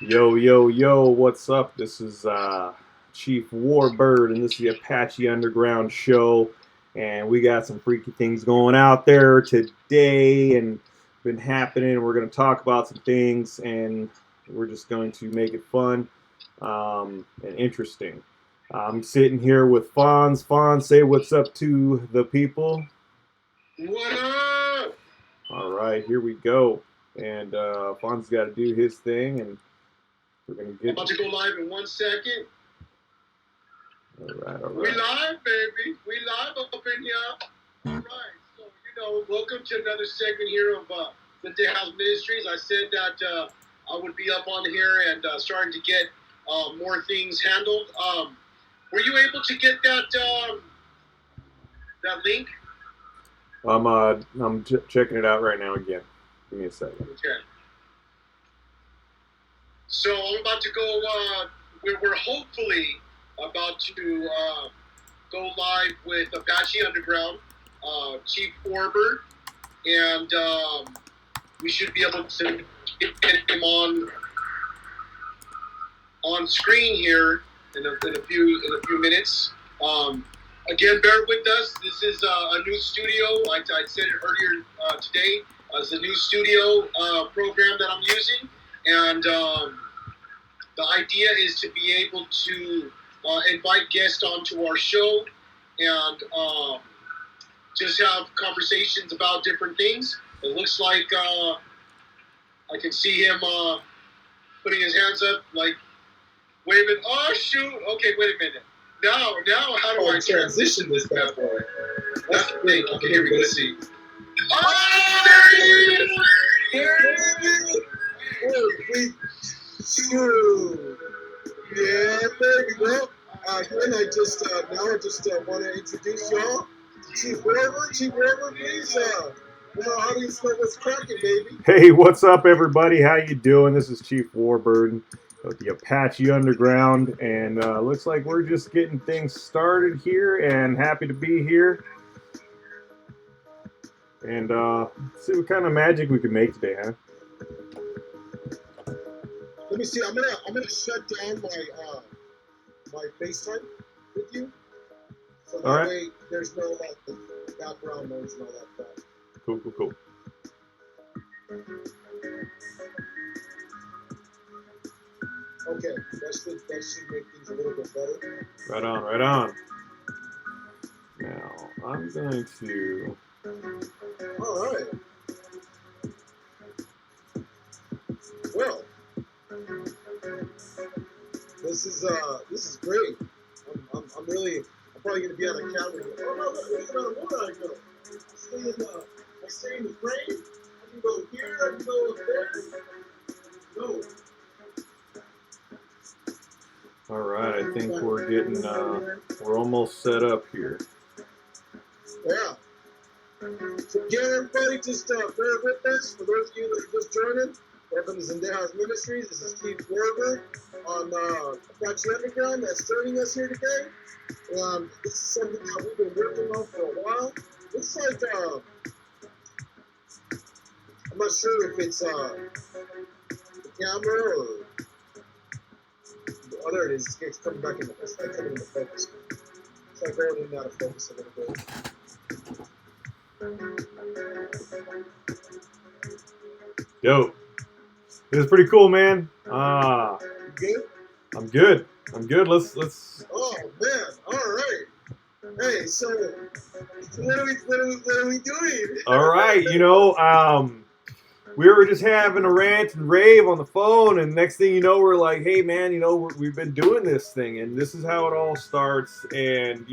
Yo, yo, yo, what's up? This is Chief WarBird, and this is the Apache Underground Show. And we got some freaky things going out there today and been happening. We're going to talk about some things, and we're just going to make it fun and interesting. I'm sitting here with Fonz. Fonz, say what's up to the people. What up? All right, here we go. And Fonz's got to do his thing, and we're going to get... About to go live in 1 second. All right, all right. We live, baby. We live up in here. All right. So, welcome to another segment here of the Day House Ministries. I said that I would be up on here and starting to get more things handled. Were you able to get that that link? I'm checking it out right now again. Give me a second. Okay. So I'm about to go. We're hopefully about to go live with Apache Underground, Chief WarBird, and we should be able to get him on screen here in a few minutes. Again, bear with us. This is a new studio. I said it earlier today. It's a new studio program that I'm using, and the idea is to be able to invite guests onto our show and just have conversations about different things. It looks like I can see him putting his hands up, like waving. Oh shoot! Okay, wait a minute. Now, how do I transition this bad boy? That's the thing. Okay, here we go. Let's see. Oh, there he is! There he is! Shoot. Yeah, there we go. Again, I just want to introduce y'all to Chief WarBird. Chief WarBird, please. How do you know what's cracking, baby? Hey, what's up, everybody? How you doing? This is Chief WarBird with the Apache Underground, and looks like we're just getting things started here, and happy to be here. And see what kind of magic we can make today, huh? Let me see. I'm gonna shut down my FaceTime with you, so that way there's no background noise and all that stuff. Cool. Okay, that should make things a little bit better. Right on. Now I'm going to. All right. Well, this is great. I'm probably gonna be on the camera. Oh no, look where I go. I stay in the frame. I can go here. I can go up there. No. All right, I think we're getting. We're almost set up here. Yeah. So again, everybody, just bear with us. For those of you that are just joining, welcome to Day House Ministries. This is Chief WarBird on Apache Underground that's joining us here today. This is something that we've been working on for a while. It's like, I'm not sure if it's the camera or... Oh, there it is. It's coming back in it's like coming into focus. It's like going in and out of focus a little bit. Yo, this is pretty cool, man. You good? I'm good. Let's. Oh man! All right. Hey, so what are we doing? All right, we were just having a rant and rave on the phone, and next thing you know, we're like, hey man, we've been doing this thing, and this is how it all starts, and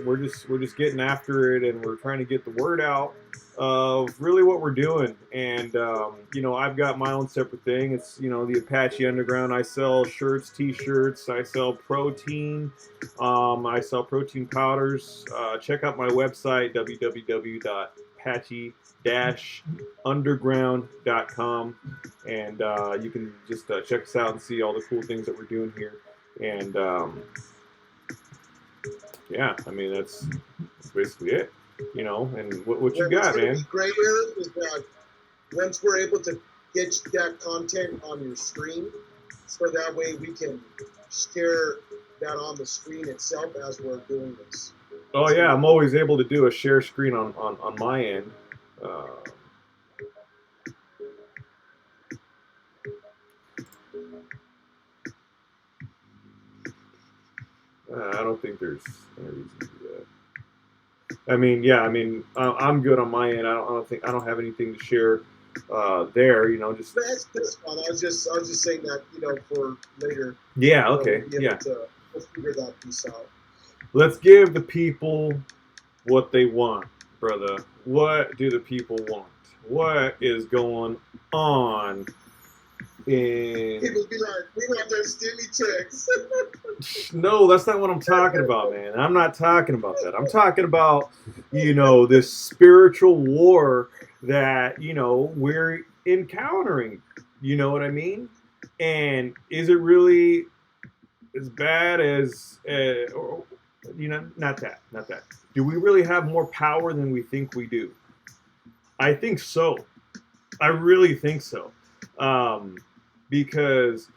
we're just getting after it, and we're trying to get the word out of really what we're doing. And I've got my own separate thing. It's the Apache Underground. I sell shirts, t-shirts. I sell protein. I sell protein powders. Check out my website, www.apache-underground.com, and you can just check us out and see all the cool things that we're doing here. And yeah, I mean that's basically it. And what you got, man? What's great here is that once we're able to get that content on your screen, so that way we can share that on the screen itself as we're doing this. Oh yeah, I'm always able to do a share screen on my end. Uh, I don't think there's any reason to do that. I mean, yeah, I mean, I'm good on my end. I don't have anything to share there. You know, just That's fine. I was just saying that, for later. yeah, okay, Be able yeah. to figure that piece out. Let's give the people what they want, brother. What do the people want? What is going on in? People be like, we want their stimmy checks. No, that's not what I'm talking about, man. I'm not talking about that. I'm talking about, this spiritual war that, we're encountering. You know what I mean? And is it really as bad as, not that. Do we really have more power than we think we do? I think so. I really think so. Because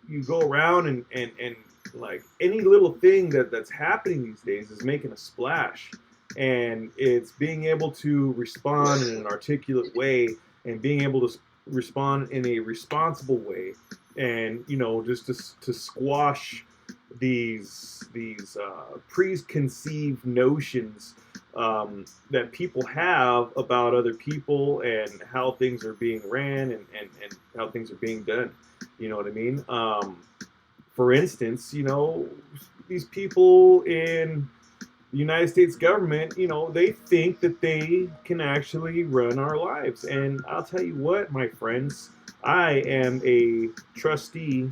you go around and like any little thing that's happening these days is making a splash, and it's being able to respond in an articulate way and being able to respond in a responsible way, and just to squash these preconceived notions that people have about other people and how things are being ran and how things are being done. You know what I mean? For instance, these people in the United States government, they think that they can actually run our lives. And I'll tell you what, my friends, I am a trustee,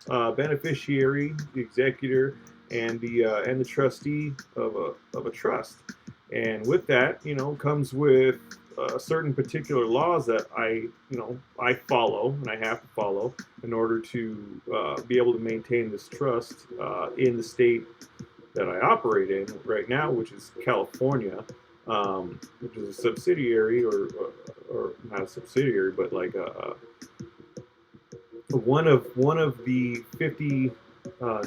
beneficiary, the executor, and the trustee of a trust. And with that, comes with certain particular laws that I follow and I have to follow in order to be able to maintain this trust in the state that I operate in right now, which is California, which is a subsidiary or not a subsidiary, but like one of the 50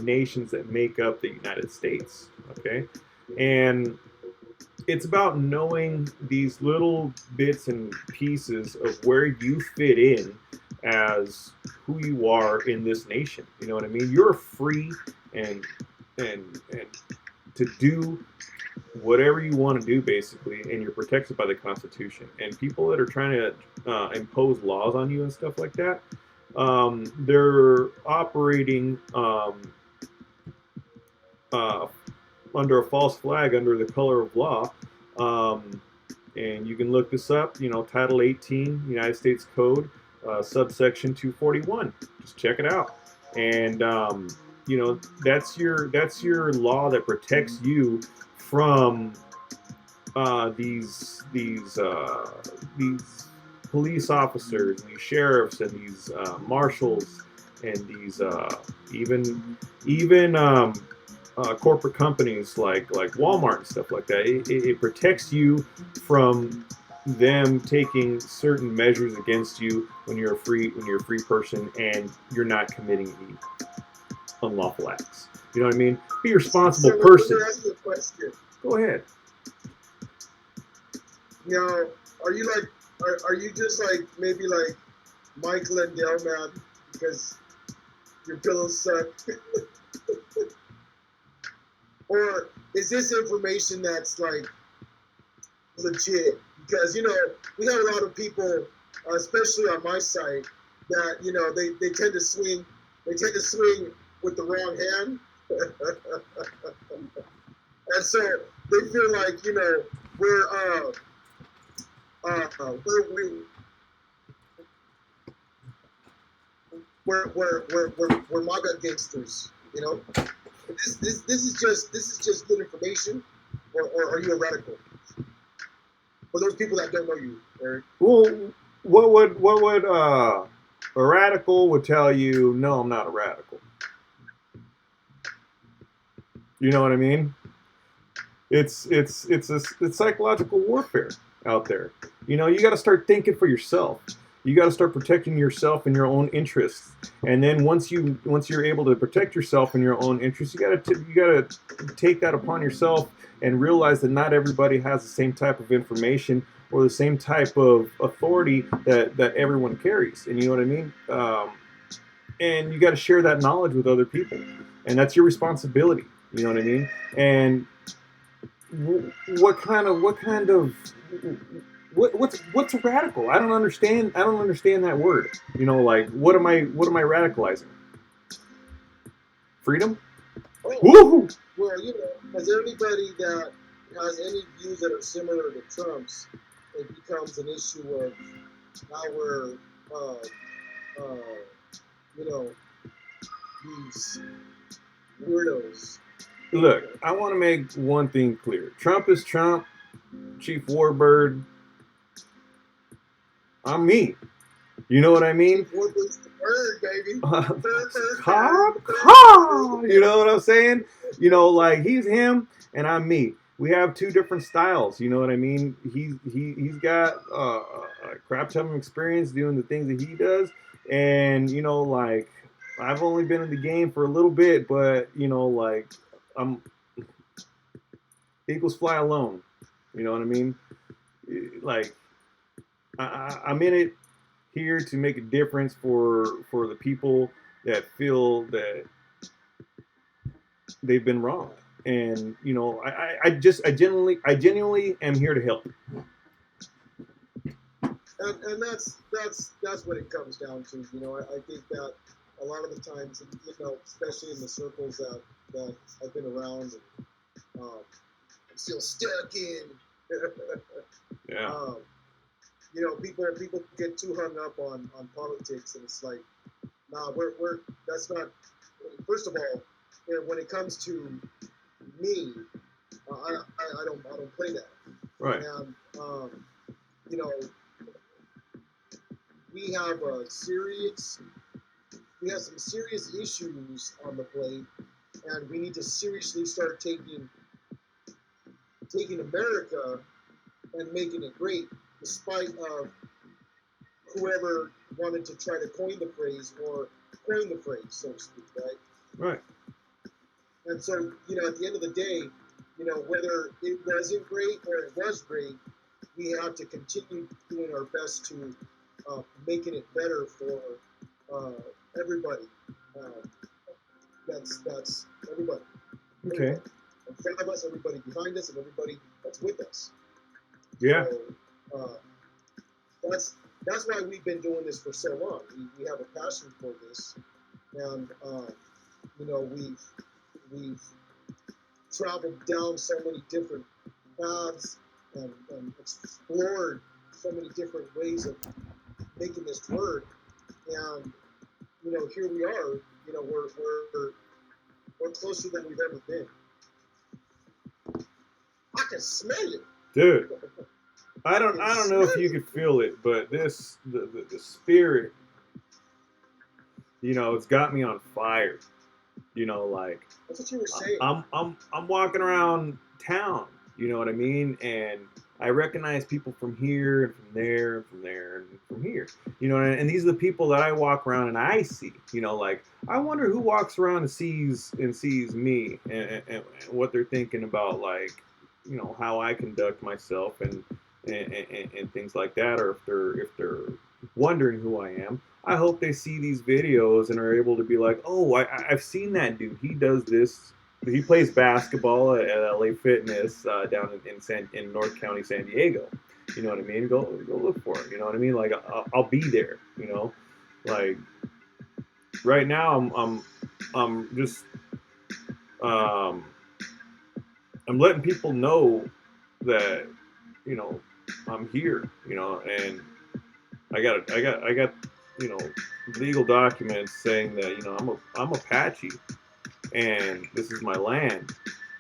nations that make up the United States. Okay, and it's about knowing these little bits and pieces of where you fit in as who you are in this nation. You know what I mean? You're free and to do whatever you want to do basically, and you're protected by the Constitution. And people that are trying to impose laws on you and stuff like that, they're operating under a false flag, under the color of law. And you can look this up, Title 18, United States Code, subsection 241. Just check it out. And, that's your law that protects you from these police officers and these sheriffs and these marshals and these even corporate companies like Walmart and stuff like that. It protects you from them taking certain measures against you when you're a free person and you're not committing any unlawful acts. You know what I mean? Be a responsible person. Let me ask you a question. Go ahead. Are you are you just like maybe like Michael and Dale, man, because your pillows suck? Or is this information that's like legit? Because we have a lot of people, especially on my site, that they tend to swing with the wrong hand, and so they feel like we're MAGA gangsters. This is just good information, or are you a radical? For those people that don't know you, Eric. Well, what would a radical would tell you? No, I'm not a radical. You know what I mean? It's psychological warfare. out there. You know, you got to start thinking for yourself. You got to start protecting yourself and your own interests. And then once you're able to protect yourself and your own interests, you got to take that upon yourself and realize that not everybody has the same type of information or the same type of authority that everyone carries. And you know what I mean? And you got to share that knowledge with other people, and that's your responsibility. You know what I mean? And what's radical? I don't understand. I don't understand that word. You know, like what am I radicalizing? Freedom? Oh, Woohoo! well, you know, as anybody that has any views that are similar to Trump's, it becomes an issue of our, uh, you know, these weirdos. Look, I want to make one thing clear. Trump is Trump. Chief WarBird. I'm me. You know what I mean? Warbird's the bird, baby. You know what I'm saying? You know, like he's him and I'm me. We have two different styles. You know what I mean? He's got a crap ton of experience doing the things that he does, and you know, like I've only been in the game for a little bit, but you know, like I'm eagles fly alone. You know what I mean? Like I'm in it here to make a difference for the people that feel that they've been wronged. And you know, I genuinely am here to help. And that's what it comes down to. You know, I think that a lot of the times, you know, especially in the circles that I've been around, and I'm still stuck in. Yeah. You know, people get too hung up on politics, and it's like, nah, we're that's not. First of all, you know, when it comes to me, I don't play that. Right. And you know, we have some serious issues on the plate, and we need to seriously start taking America and making it great, despite of whoever wanted to try to coin the phrase, so to speak, right? Right. And so, you know, at the end of the day, you know, whether it wasn't great or it was great, we have to continue doing our best to making it better for everybody. That's everybody. Okay. In front of us, everybody behind us, and everybody that's with us. Yeah. So, that's why we've been doing this for so long. We have a passion for this, and you know, we've traveled down so many different paths and explored so many different ways of making this work. And you know, here we are. You know, we're closer than we've ever been. I can smell it, dude. I don't know if you could feel it, but the spirit, you know, it's got me on fire. You know, like that's what you were saying. I'm walking around town, you know what I mean, and I recognize people from here and from there and from there and from here, you know, and these are the people that I walk around and I see, you know, like I wonder who walks around and sees me and what they're thinking about, like, you know, how I conduct myself and things like that, or if they're wondering who I am. I hope they see these videos and are able to be like, oh, I've seen that dude. He does this. He plays basketball at LA Fitness down in North County, San Diego. You know what I mean? Go look for it. You know what I mean? Like I'll be there. You know, like right now I'm just I'm letting people know that, you know, I'm here. You know, and I got you know, legal documents saying that, you know, I'm Apache and this is my land.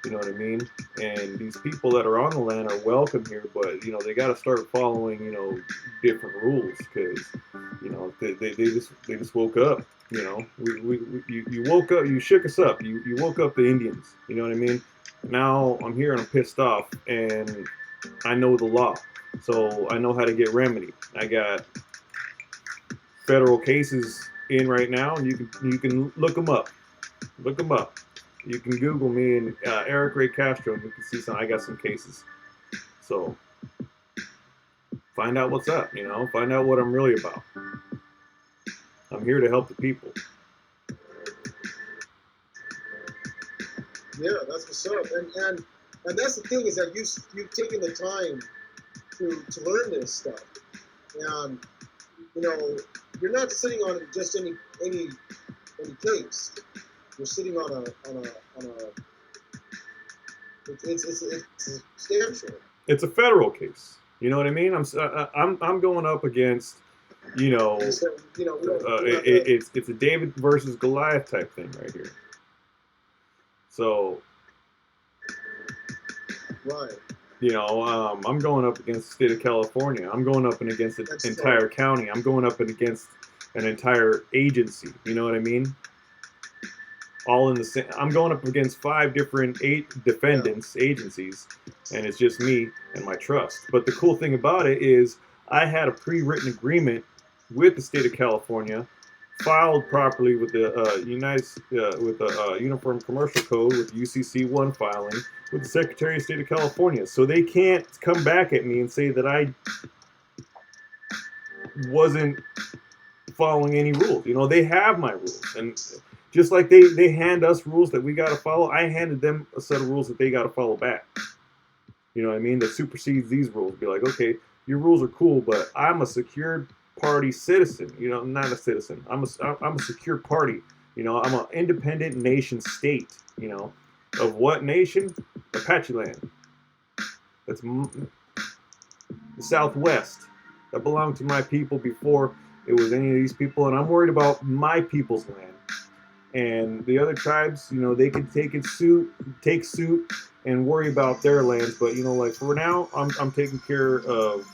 You know what I mean? And these people that are on the land are welcome here, but you know, they got to start following, you know, different rules, because you know, they just woke up. You know, you woke up, you shook us up, you woke up the Indians. You know what I mean? Now I'm here and I'm pissed off, and I know the law. So I know how to get remedy. I got federal cases in right now, and you can look them up. Look them up. You can Google me and Eric Ray Castro, and you can see some. I got some cases. So find out what's up. Find out what I'm really about. I'm here to help the people. Yeah, that's what's up. And that's the thing is that you've taken the time to learn this stuff, and you're not sitting on just any case. You're sitting on a it's substantial. It's a federal case. You know what I mean? I'm going up against, So, it's a David versus Goliath type thing right here. So, right. I'm going up against the state of California. I'm going up and against the entire county. I'm going up and against an entire agency. You know what I mean? All in the same. I'm going up against 5 different defendants, agencies, and it's just me and my trust. But the cool thing about it is I had a pre-written agreement with the state of California, filed properly with the Uniform Commercial Code, with UCC 1 filing with the Secretary of State of California. So they can't come back at me and say that I wasn't following any rules. They have my rules, and just like they hand us rules that we got to follow, I handed them a set of rules that they got to follow back. You know what I mean? That supersedes these rules. Be like, okay, your rules are cool, but I'm a secured party citizen. Not a citizen. I'm a secure party. I'm an independent nation state. Of what nation? Apache land. That's the Southwest. That belonged to my people before it was any of these people, and I'm worried about my people's land. And the other tribes, they can take suit and worry about their lands. But like for now, I'm taking care of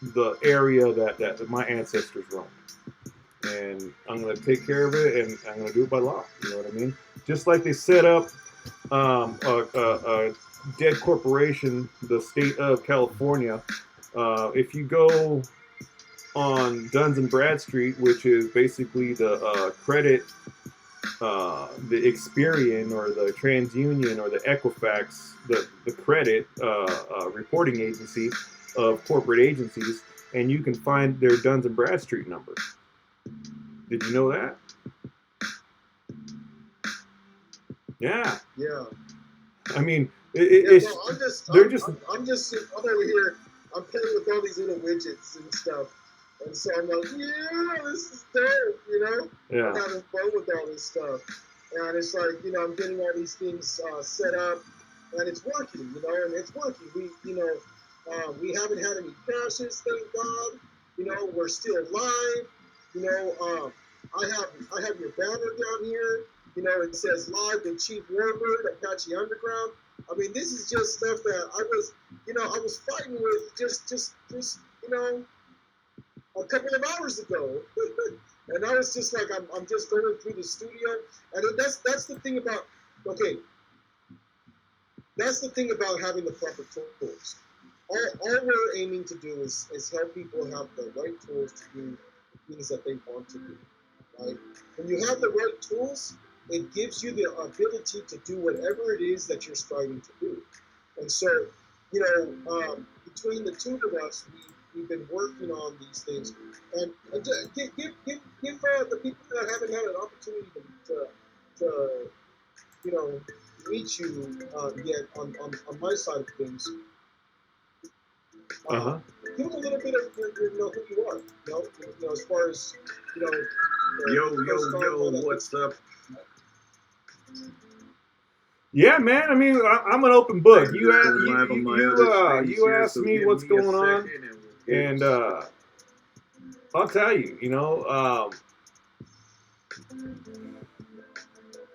the area that my ancestors roamed, and I'm gonna take care of it, and I'm gonna do it by law. You know what I mean? Just like they set up a dead corporation, the state of California. If you go on Duns and Bradstreet, which is basically the credit, the Experian or the TransUnion or the Equifax, the credit reporting agency of corporate agencies, and you can find their Duns and Bradstreet number. Did you know that? Yeah. I mean, I'm over here. I'm playing with all these little widgets and stuff, and so I'm like, yeah, this is dope. Yeah. I'm having fun with all this stuff, and it's like, I'm getting all these things set up, and it's working, and it's working. We haven't had any crashes, thank God. We're still live. I have your banner down here. It says live with Chief WarBird, Apache Underground. I mean, this is just stuff that I was fighting with just a couple of hours ago. And I was just like, I'm just going through the studio. And that's the thing about, that's the thing about having the proper tools. All we're aiming to do is help people have the right tools to do the things that they want to do, right? When you have the right tools, it gives you the ability to do whatever it is that you're striving to do. And so, between the two of us, we've been working on these things. And give the people that haven't had an opportunity to meet you yet on my side of things. Give them a little bit of who you are. As far as Yo, what's up? Yeah, man. I mean, I'm an open book. You asked me what's going on, and I'll tell you.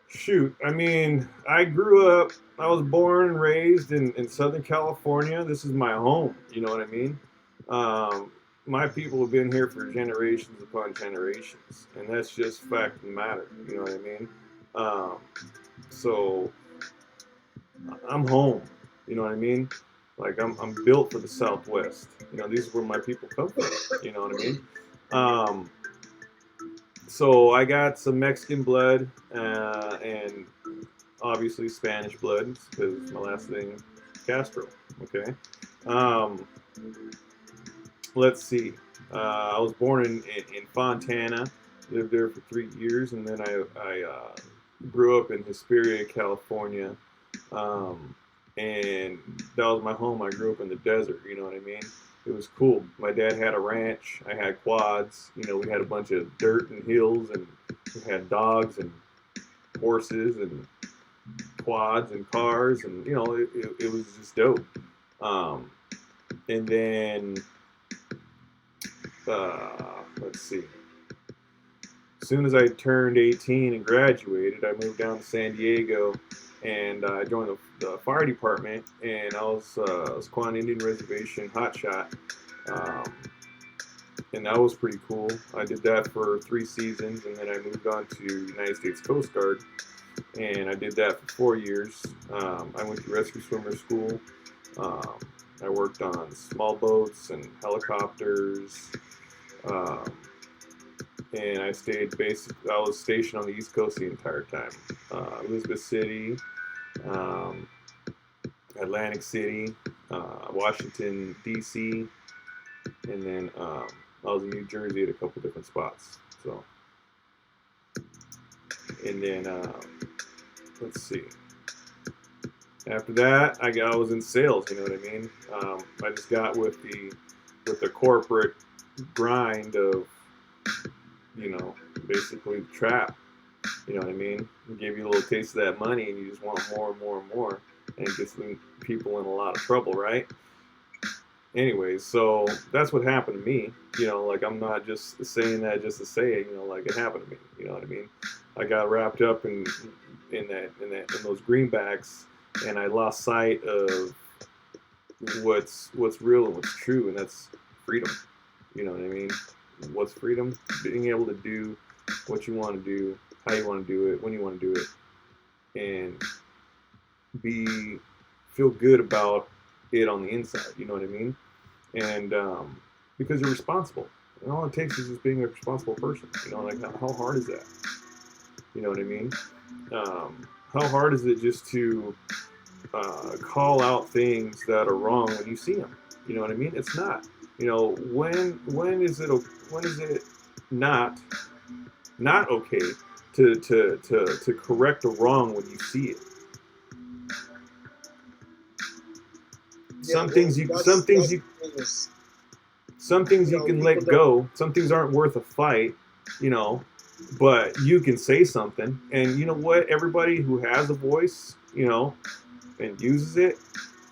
Shoot. I mean, I grew up. I was born and raised in Southern California. This is my home. You know what I mean? My people have been here for generations upon generations, and that's just fact of the matter. You know what I mean? So I'm home. You know what I mean? Like I'm built for the Southwest. You know, these are where my people come from. You know what I mean? Um, so I got some Mexican blood and obviously Spanish blood because my last name Castro. Okay. Um, let's see. I was born in Fontana, lived there for 3 years, and then I grew up in Hesperia, California. Um, and that was my home. I grew up in the desert, you know what I mean? It was cool. My dad had a ranch. I had quads. You know, we had a bunch of dirt and hills, and we had dogs and horses and quads and cars, and you know, it was just dope. Um, and then let's see. As soon as I turned 18 and graduated, I moved down to San Diego, and I joined the fire department. And I was Quan Indian Reservation hotshot, um, and that was pretty cool. I did that for 3 seasons, and then I moved on to United States Coast Guard, and I did that for 4 years. I went to rescue swimmer school. Um, I worked on small boats and helicopters. Um, and I was stationed on the East Coast the entire time. Elizabeth City, um, Atlantic City, Washington, D.C., and then I was in New Jersey at a couple different spots. So, and then let's see. After that, I was in sales. You know what I mean? I just got with the corporate grind of, you know, basically the trap. You know what I mean? It gave you a little taste of that money, and you just want more and more and more, and it gets people in a lot of trouble, right? Anyways, so that's what happened to me. You know, like I'm not just saying that just to say it. You know, like it happened to me. You know what I mean? I got wrapped up in those greenbacks, and I lost sight of what's real and what's true, and that's freedom. You know what I mean? What's freedom? Being able to do what you want to do, how you want to do it, when you want to do it, and feel good about it on the inside. You know what I mean? And because you're responsible, and all it takes is just being a responsible person. You know, like how hard is that? You know what I mean? How hard is it just to call out things that are wrong when you see them? You know what I mean? It's not. You know, when is it not okay to correct a wrong when you see it? Some things you can let go. Some things aren't worth a fight, you know, but you can say something. And you know what? Everybody who has a voice, you know, and uses it,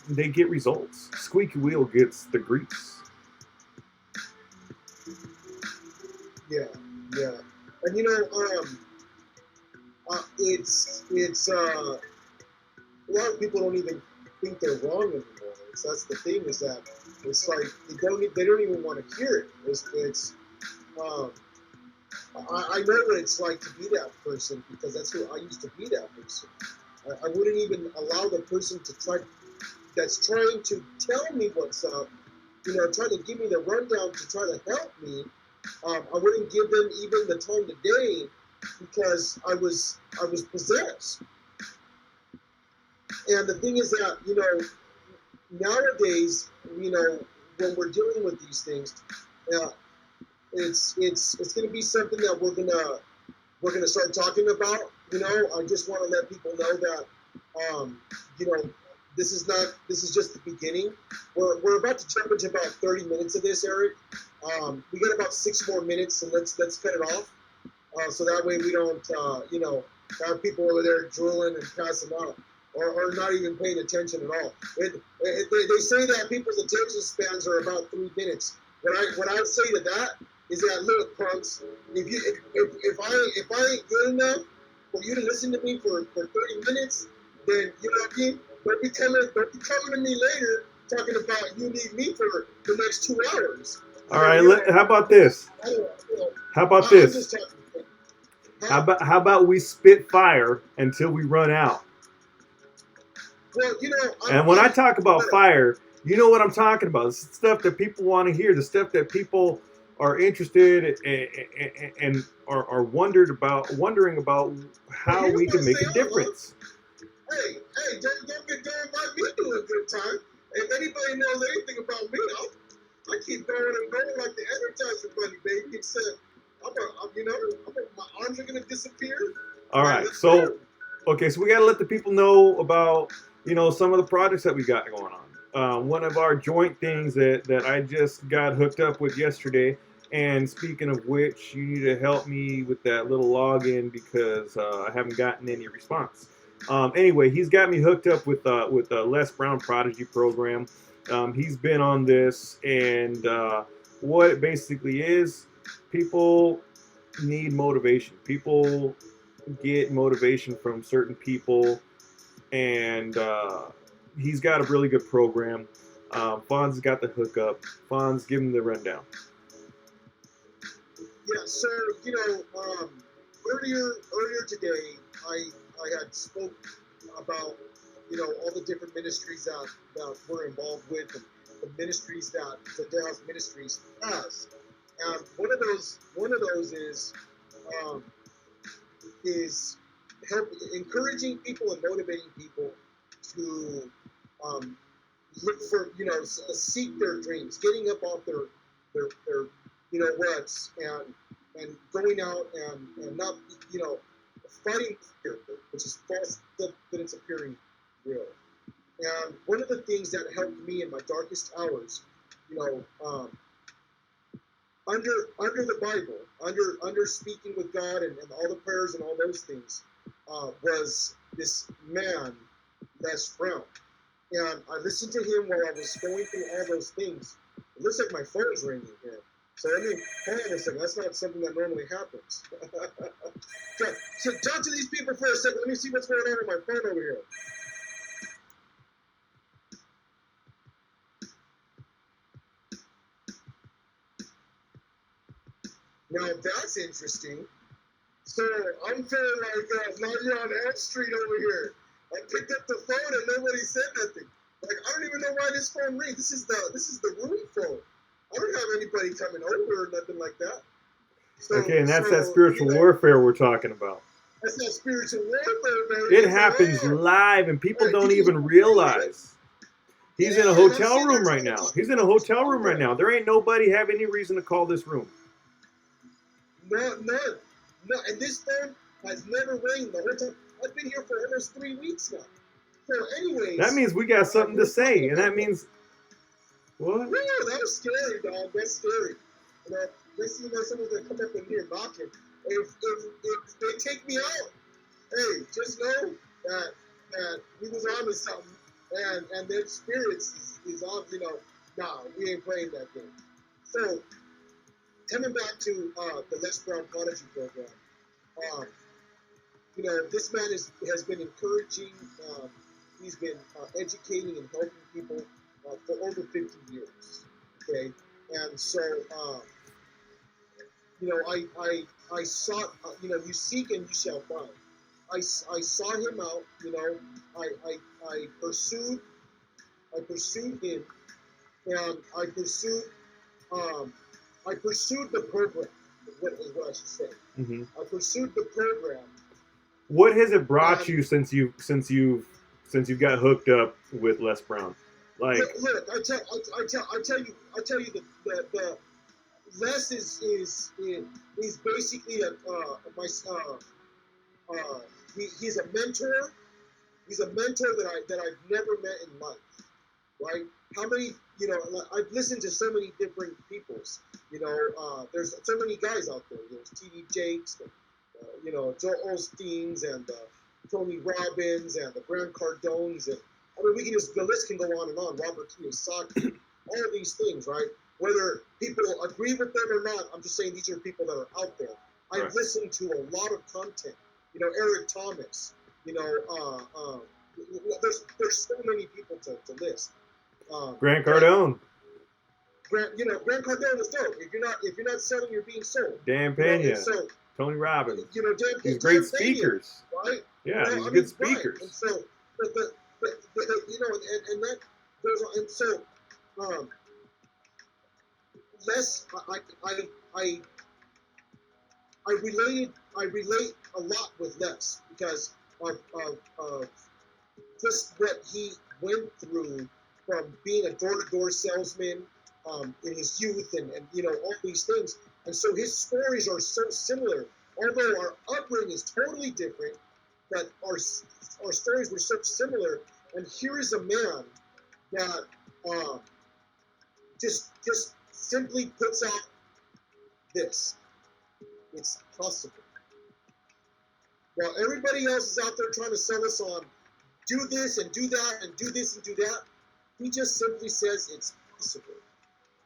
they get results. Squeaky wheel gets the grease. Yeah, yeah. And you know, it's a lot of people don't even think they're wrong anymore. That's the thing, is that it's like they don't even want to hear it. I know what it's like to be that person, because that's who I used to be. That person. I wouldn't even allow the person that's trying to tell me what's up, you know, trying to give me the rundown to try to help me. I wouldn't give them even the time of day, because I was possessed. And the thing is that, you know, nowadays, you know, when we're dealing with these things, it's going to be something that we're gonna start talking about. You know, I just want to let people know that, you know, this is just the beginning. We're about to jump into about 30 minutes of this, Eric. We got about 6 more minutes, and let's cut it off, so that way we don't, you know, have people over there drooling and passing out, or not even paying attention at all. They say that people's attention spans are about 3 minutes. What I say to that is that, look, punks, if I ain't good enough for you to listen to me for 30 minutes, then, you know what I mean? Don't be coming to me later talking about you need me for the next 2 hours. All right, how about this? How about this? How about we spit fire until we run out? Well, you know, and when I talk about fire, You know what I'm talking about. It's the stuff that people want to hear, the stuff that people are interested and are wondering about But how here's we what I can make say a all along. difference. Hey, don't invite me to a good time. If anybody knows anything about me, I keep going and going like the advertising bunny, baby. Except my arms are gonna disappear. All right, so okay, so we got to let the people know about some of the projects that we got going on. One of our joint things that I just got hooked up with yesterday. And speaking of which, you need to help me with that little login because I haven't gotten any response. Anyway, he's got me hooked up with a Les Brown Prodigy program. He's been on this, and what it basically is, people need motivation. People get motivation from certain people, and he's got a really good program. Fonz got the hookup. Fonz, give him the rundown. Yeah, so earlier today, I had spoke about all the different ministries that we're involved with, and the ministries that the Dallas Ministries has, and one of those is help encouraging people and motivating people to look for seek their dreams, getting up off their ruts and going out and not fighting fear, which is false evidence appearing real. And one of the things that helped me in my darkest hours, under the Bible, under speaking with God and all the prayers and all those things, was this man, Les Brown. And I listened to him while I was going through all those things. It looks like my phone's ringing here. So hold on a second. That's not something that normally happens. So talk to these people for a second. Let me see what's going on with my phone over here. Now that's interesting. So I'm feeling like Nightmare on Elm Street over here. I picked up the phone and nobody said nothing. Like I don't even know why this phone rings. This is the room phone. I don't have anybody coming over or nothing like that. So, okay, and that's that spiritual warfare we're talking about. That's that spiritual warfare, baby. It happens live, and people don't even realize. He's in a hotel room right now. He's in a hotel room right now. There ain't nobody have any reason to call this room. None. No, and this phone has never rang the whole time. I've been here for almost 3 weeks now. So, anyways, that means we got something to say, and that means what? No, that was scary, dog. That's scary. Next thing you know, someone's gonna come up in here knocking. If they take me out, hey, just know that we was on to something, and their spirits is on. Nah, we ain't playing that game. So, coming back to the Les Brown Prodigy program, this man has been encouraging. He's been educating and helping people for over 50 years. Okay, and so I sought. You seek and you shall find. I sought him out. I pursued him, and I pursued the program. Is what I should say. Mm-hmm. I pursued the program. What has it brought you since you've got hooked up with Les Brown? Like, look, I tell you the Les is basically he's a mentor. He's a mentor that I've never met in life. Right? How many? I've listened to so many different peoples. There's so many guys out there. There's T.D. Jakes, Joel Osteen's, and Tony Robbins, and the Grant Cardones, and the list can go on and on. Robert Kiyosaki, all these things, right? Whether people agree with them or not, I'm just saying these are people that are out there. I've listened to a lot of content. Eric Thomas. There's so many people to list. Grant Cardone. Grant Cardone is dope. If you're not selling, you're being sold. Dan Pena. Tony Robbins. These great Dan speakers. Pena, right? Yeah, these good speakers. Right. And so, and that goes on. And so Les, I relate a lot with Les because of just what he went through from being a door-to-door salesman in his youth and all these things. And so his stories are so similar. Although our upbringing is totally different, but our stories were so similar. And here is a man that just simply puts out this. It's possible. While everybody else is out there trying to sell us on do this and do that and do this and do that, he just simply says it's possible.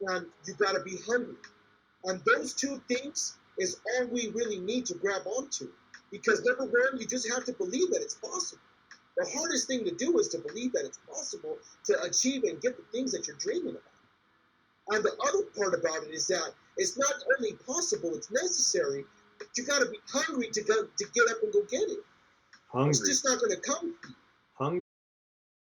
And you got to be hungry. And those two things is all we really need to grab onto. Because number one, you just have to believe that it's possible. The hardest thing to do is to believe that it's possible to achieve and get the things that you're dreaming about. And the other part about it is that it's not only possible, it's necessary, but you got to be hungry to get up and go get it. Hungry. It's just not going to come. Hungry.